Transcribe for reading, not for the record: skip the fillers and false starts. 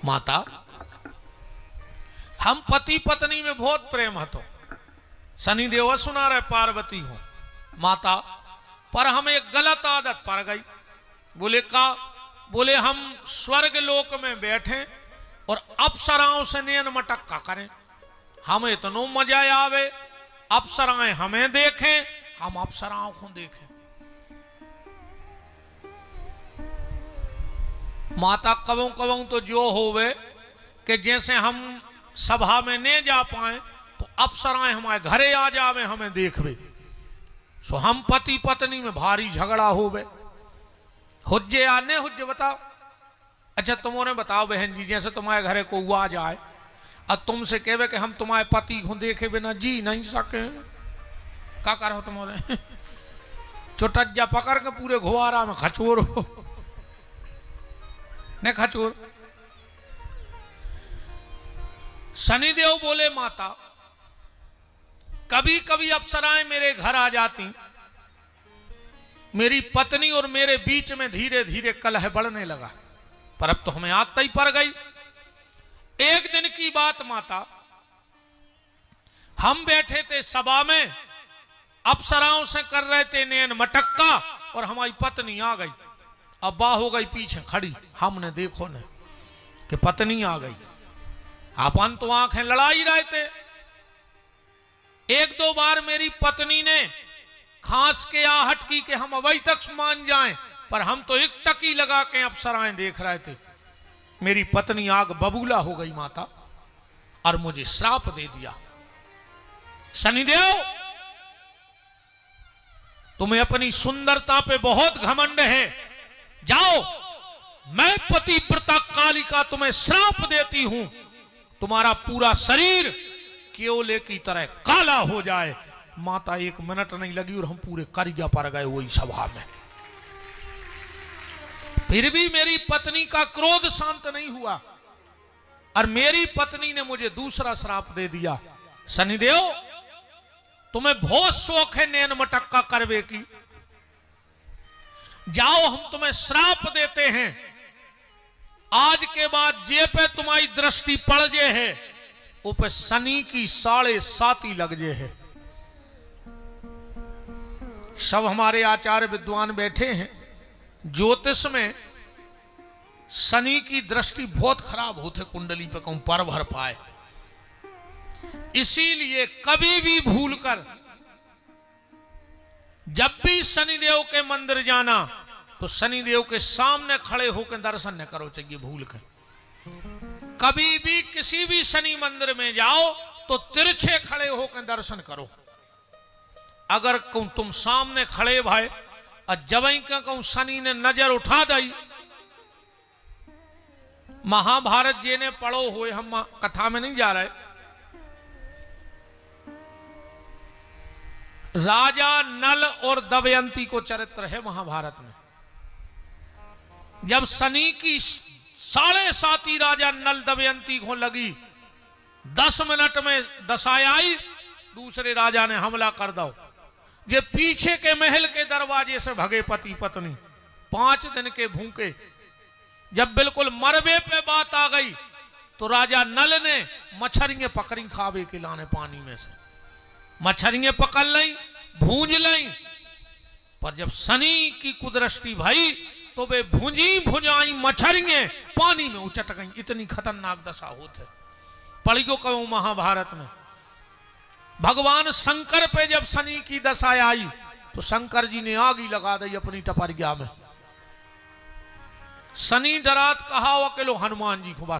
माता हम पति पत्नी में बहुत प्रेम हतो, शनिदेव सुना रहे पार्वती हो माता, पर हम एक गलत आदत पड़ गई। बोले का? बोले हम स्वर्ग लोक में बैठे और अप्सराओं से नैन मटक्का करें, हमें इतनो मजा आवे, अप्सराएं हमें देखें, हम अप्सराओं को देखें। माता कबों कबों तो जो होवे कि जैसे हम सभा में नहीं जा पाए तो अप्सराएं हमारे घरे आ जावे, हमें देखवे। सो हम पति पत्नी में भारी झगड़ा होवे, हुज्जे आने हुज्जे बताओ। अच्छा तुमने बताओ बहन जी, जैसे तुम्हारे घरे को आ जाए और तुमसे कहवे कि हम तुम्हारे पति को देखे बिना जी नहीं सके, क्या करो तुम्हारे? चुटज्जा पकड़ के पूरे घुआरा में खचोर हो ने खचोर। शनिदेव बोले माता कभी कभी अप्सराएं मेरे घर आ जाती, मेरी पत्नी और मेरे बीच में धीरे धीरे कलह बढ़ने लगा, पर अब तो हमें आदत ही पड़ गई। एक दिन की बात माता, हम बैठे थे सभा में, अप्सराओं से कर रहे थे नैन मटक्का और हमारी पत्नी आ गई, अब्बा हो गई पीछे खड़ी। हमने देखो ने कि पत्नी आ गई, अपन तो आंखें लड़ाई रहे थे। एक दो बार मेरी पत्नी ने खांस के आहट की कि हम अवै तक मान जाएं, पर हम तो एक टकी लगा के अप्सराएं देख रहे थे। मेरी पत्नी आग बबूला हो गई माता और मुझे श्राप दे दिया, शनिदेव तुम्हें अपनी सुंदरता पे बहुत घमंड है, जाओ मैं पतिव्रता कालिका तुम्हें श्राप देती हूं, तुम्हारा पूरा शरीर केवले की तरह काला हो जाए। माता एक मिनट नहीं लगी और हम पूरे करिया पर गए वही सभा में। फिर भी मेरी पत्नी का क्रोध शांत नहीं हुआ और मेरी पत्नी ने मुझे दूसरा श्राप दे दिया, शनिदेव तुम्हें बहुत शौक है नैन मटक्का करवे की, जाओ हम तुम्हें श्राप देते हैं, आज के बाद जे पे तुम्हारी दृष्टि पड़ जे है वो पे शनि की 7.5 लग जे है। सब हमारे आचार्य विद्वान बैठे हैं, ज्योतिष में शनि की दृष्टि बहुत खराब होते, कुंडली पे कहूं पर भर पाए, इसीलिए कभी भी भूलकर जब भी शनिदेव के मंदिर जाना तो शनिदेव के सामने खड़े होकर दर्शन न करो चाहिए भूल कर। कभी भी किसी भी शनि मंदिर में जाओ तो तिरछे खड़े होकर दर्शन करो। अगर तुम सामने खड़े भाई और जबई का कहूं शनि ने नजर उठा दी, महाभारत जी ने पढ़ो हुए, हम कथा में नहीं जा रहे, राजा नल और दमयंती को चरित्र है महाभारत में। जब शनि की 7.5 राजा नल दमयंती को लगी, 10 मिनट में दशाएं आई, दूसरे राजा ने हमला कर दो, जे पीछे के महल के दरवाजे से भगे पति पत्नी, 5 दिन के भूखे। जब बिल्कुल मरबे पे बात आ गई तो राजा नल ने मछलियां पकड़ी खावे के लाने, पानी में से मछलियां पकड़ ली, भूंज ली, पर जब शनि की कुदृष्टि भई तो वे भुंजी भुंजाई मछलियां पानी में उचट गई। इतनी खतरनाक दशा होते पढ़ियो कहूं महाभारत में। भगवान शंकर पे जब शनि की दशा आई तो शंकर जी ने आग ही लगा दी अपनी टपरिया में। शनि डरात कहा अकेलो हनुमान जी को